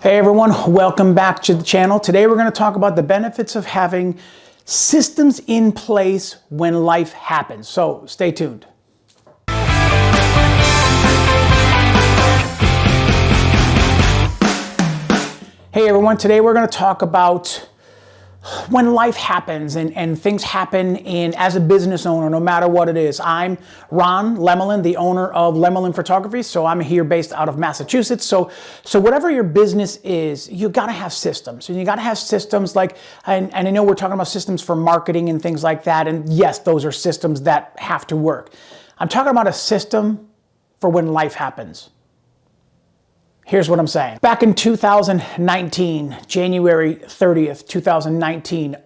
Hey everyone, welcome back to the channel. Today we're going to talk about the benefits of having systems in place when life happens. So stay tuned. Hey everyone, today we're going to talk about when life happens and things happen as a business owner, no matter what it is. I'm Ron Lemelin, the owner of Lemelin Photography. So I'm here based out of Massachusetts. So whatever your business is, you got to have systems. And you got to have systems like, and I know we're talking about systems for marketing and things like that. And yes, those are systems that have to work. I'm talking about a system for when life happens. Here's what I'm saying. Back in 2019, January 30th, 2019,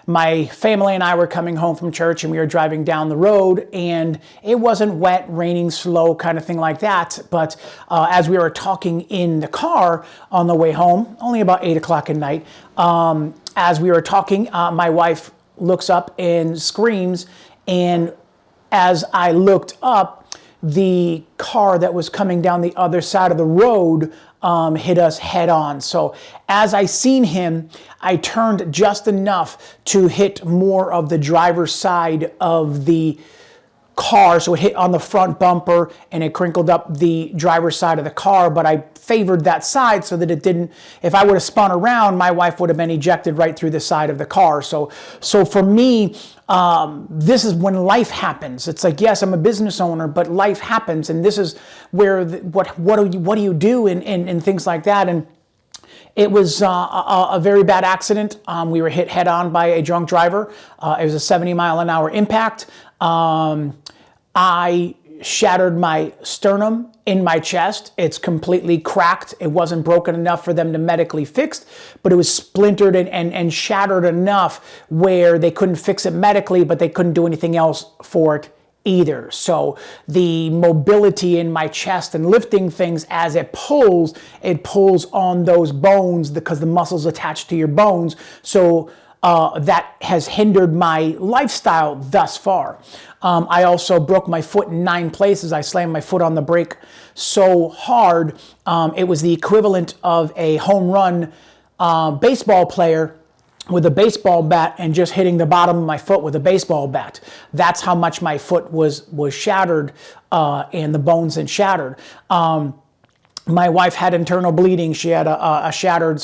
my family and I were coming home from church and we were driving down the road, and it wasn't wet, raining, slow, kind of thing like that. But as we were talking in the car on the way home, only about 8 o'clock at night, as we were talking, my wife looks up and screams. And as I looked up, the car that was coming down the other side of the road hit us head on. So as I seen him, I turned just enough to hit more of the driver's side of the car. So it hit on the front bumper and it crinkled up the driver's side of the car, but I favored that side so that it didn't, if I would have spun around, my wife would have been ejected right through the side of the car. So for me, this is when life happens. It's like, yes, I'm a business owner, but life happens. And this is where, what do you do and things like that. And it was a very bad accident. We were hit head on by a drunk driver. It was a 70-mile-an-hour impact. I shattered my sternum in my chest. It's completely cracked. It wasn't broken enough for them to medically fix, but it was splintered and shattered enough where they couldn't fix it medically, but they couldn't do anything else for it either. So the mobility in my chest and lifting things as it pulls on those bones because the muscles attached to your bones. So that has hindered my lifestyle thus far. I also broke my foot in 9 places. I slammed my foot on the brake so hard, it was the equivalent of a home run baseball player with a baseball bat and just hitting the bottom of my foot with a baseball bat. That's how much my foot was shattered and the bones had shattered. My wife had internal bleeding. She had a shattered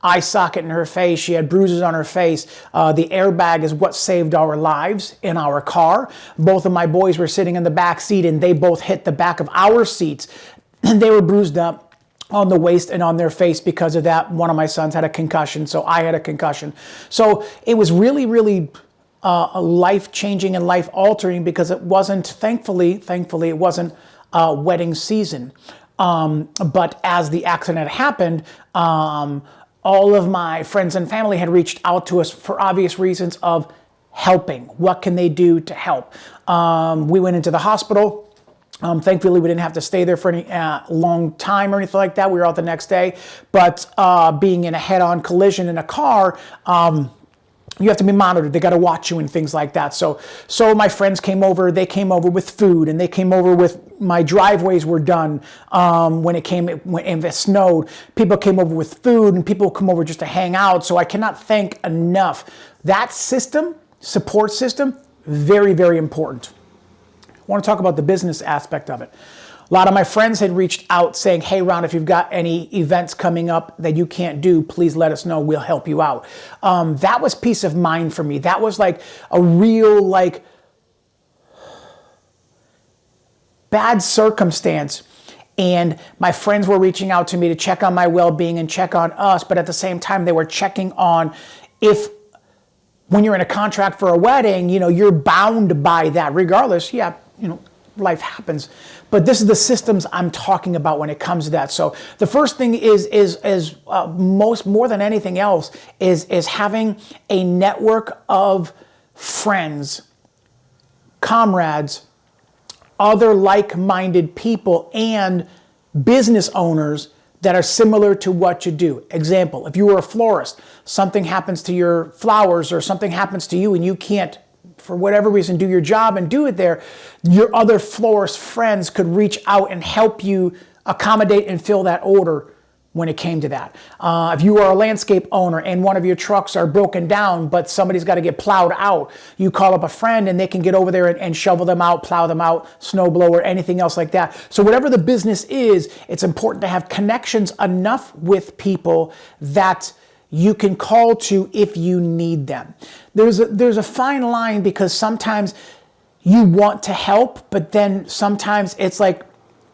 eye socket in her face. She had bruises on her face. The airbag is what saved our lives in our car. Both of my boys were sitting in the back seat and they both hit the back of our seats. And they were bruised up on the waist and on their face because of that. One of my sons had a concussion, so I had a concussion. So it was really, really life-changing and life-altering because it wasn't, thankfully, it wasn't wedding season. But as the accident happened, all of my friends and family had reached out to us for obvious reasons of helping. What can they do to help? We went into the hospital. Thankfully, we didn't have to stay there for any long time or anything like that. We were out the next day. But being in a head-on collision in a car, you have to be monitored. They got to watch you and things like that. So my friends came over. They came over with food, and they came over with, my driveways were done when it snowed. People came over with food, and people come over just to hang out. So I cannot thank enough. That system, support system, very, very important. I want to talk about the business aspect of it. A lot of my friends had reached out saying, hey, Ron, if you've got any events coming up that you can't do, please let us know. We'll help you out. That was peace of mind for me. That was like a real, bad circumstance. And my friends were reaching out to me to check on my well-being and check on us. But at the same time, they were checking on when you're in a contract for a wedding, you're bound by that regardless. Yeah, life happens. But this is the systems I'm talking about when it comes to that. So the first thing is more than anything else is having a network of friends, comrades, other like-minded people, and business owners that are similar to what you do. Example, if you were a florist, something happens to your flowers or something happens to you and you can't for whatever reason, do your job and do it there, your other florist friends could reach out and help you accommodate and fill that order when it came to that. If you are a landscape owner and one of your trucks are broken down, but somebody's got to get plowed out, you call up a friend and they can get over there and shovel them out, plow them out, snow blower, anything else like that. So whatever the business is, it's important to have connections enough with people that you can call to if you need them. There's a fine line, because sometimes you want to help, but then sometimes it's like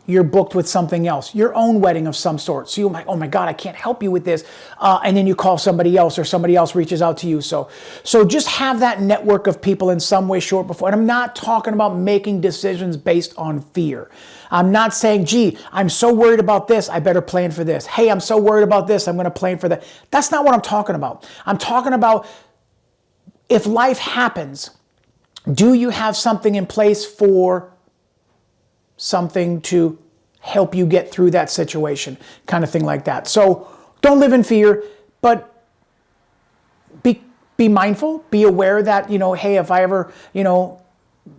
you're booked with something else, your own wedding of some sort. So you're like, oh my God, I can't help you with this. And then you call somebody else, or somebody else reaches out to you. So just have that network of people in some way, short, before. And I'm not talking about making decisions based on fear. I'm not saying, gee, I'm so worried about this, I better plan for this. Hey, I'm so worried about this, I'm going to plan for that. That's not what I'm talking about. I'm talking about, if life happens, do you have something in place for something to help you get through that situation, kind of thing like that. So don't live in fear, but be mindful, be aware that, hey, if I ever,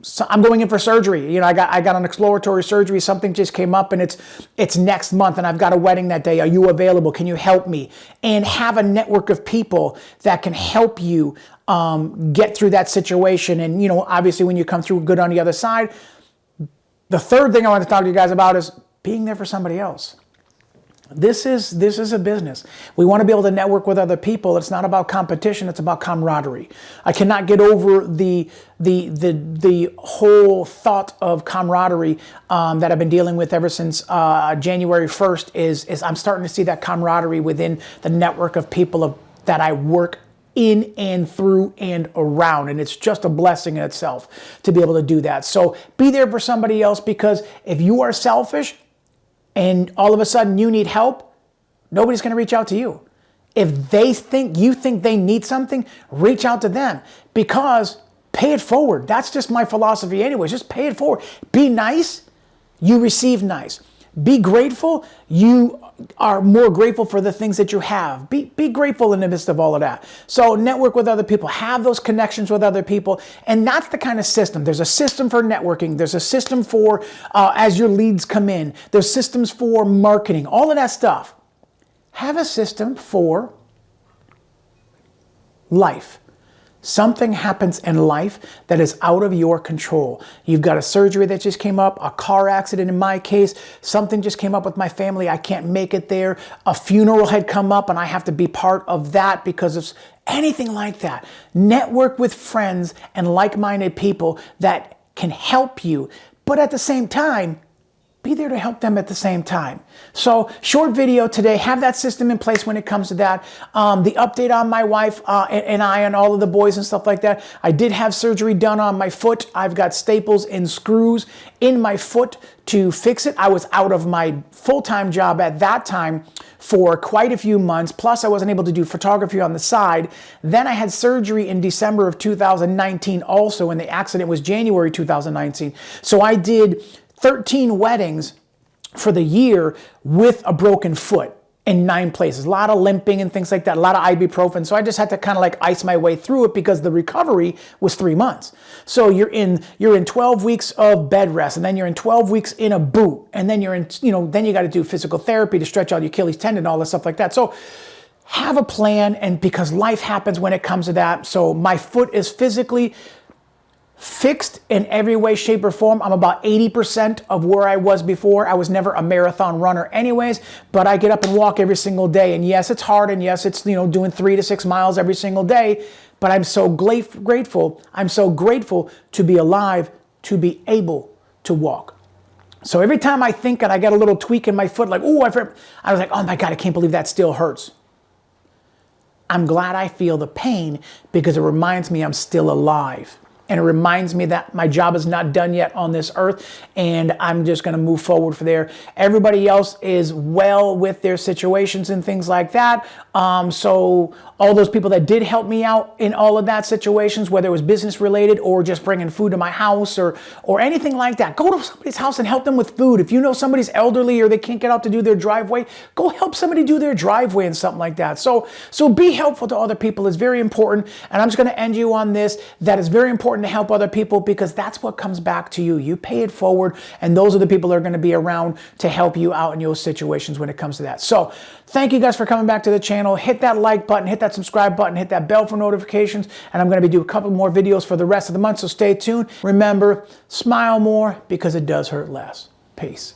so I'm going in for surgery. I got an exploratory surgery. Something just came up, and it's next month, and I've got a wedding that day. Are you available? Can you help me? And have a network of people that can help you get through that situation. And obviously, when you come through good on the other side. The third thing I want to talk to you guys about is being there for somebody else. This is a business. We want to be able to network with other people. It's not about competition. It's about camaraderie. I cannot get over the whole thought of camaraderie that I've been dealing with ever since January 1st. Is I'm starting to see that camaraderie within the network of people that I work in and through and around. And it's just a blessing in itself to be able to do that. So be there for somebody else, because if you are selfish and all of a sudden you need help, nobody's going to reach out to you. If you think they need something, reach out to them, because pay it forward. That's just my philosophy anyways. Just pay it forward. Be nice, you receive nice. Be grateful, you are more grateful for the things that you have. Be grateful in the midst of all of that. So network with other people, have those connections with other people. And that's the kind of system. There's a system for networking. There's a system for as your leads come in. There's systems for marketing, all of that stuff. Have a system for life. Something happens in life that is out of your control. You've got a surgery that just came up, a car accident in my case, something just came up with my family, I can't make it there, a funeral had come up and I have to be part of that because of anything like that. Network with friends and like-minded people that can help you, but at the same time, be there to help them at the same time. So short video today, have that system in place when it comes to that. The update on my wife and I and all of the boys and stuff like that. I did have surgery done on my foot. I've got staples and screws in my foot to fix it. I was out of my full-time job at that time for quite a few months. Plus I wasn't able to do photography on the side. Then I had surgery in December of 2019 also, and the accident was January 2019. So I did 13 weddings for the year with a broken foot in 9 places. A lot of limping and things like that, a lot of ibuprofen. So I just had to kind of like ice my way through it because the recovery was 3 months. So you're in 12 weeks of bed rest, and then you're in 12 weeks in a boot, and then you're in, then you got to do physical therapy to stretch out your Achilles tendon, all that stuff like that. So have a plan, and because life happens when it comes to that. So my foot is physically fixed in every way, shape, or form. I'm about 80% of where I was before. I was never a marathon runner anyways, but I get up and walk every single day. And yes, it's hard. And yes, it's, doing 3 to 6 miles every single day. But I'm so grateful. I'm so grateful to be alive, to be able to walk. So every time I think and I get a little tweak in my foot, like, oh, I was like, oh my God, I can't believe that still hurts. I'm glad I feel the pain because it reminds me I'm still alive. And it reminds me that my job is not done yet on this earth, and I'm just going to move forward from there. Everybody else is well with their situations and things like that. So all those people that did help me out in all of that situations, whether it was business related or just bringing food to my house or anything like that, go to somebody's house and help them with food. If you know somebody's elderly or they can't get out to do their driveway, go help somebody do their driveway and something like that. So be helpful to other people is very important. And I'm just going to end you on this. That is very important important to help other people because that's what comes back to you. You pay it forward, and those are the people that are going to be around to help you out in your situations when it comes to that. So thank you guys for coming back to the channel. Hit that like button, hit that subscribe button, hit that bell for notifications, and I'm going to be doing a couple more videos for the rest of the month, so stay tuned. Remember, smile more because it does hurt less. Peace.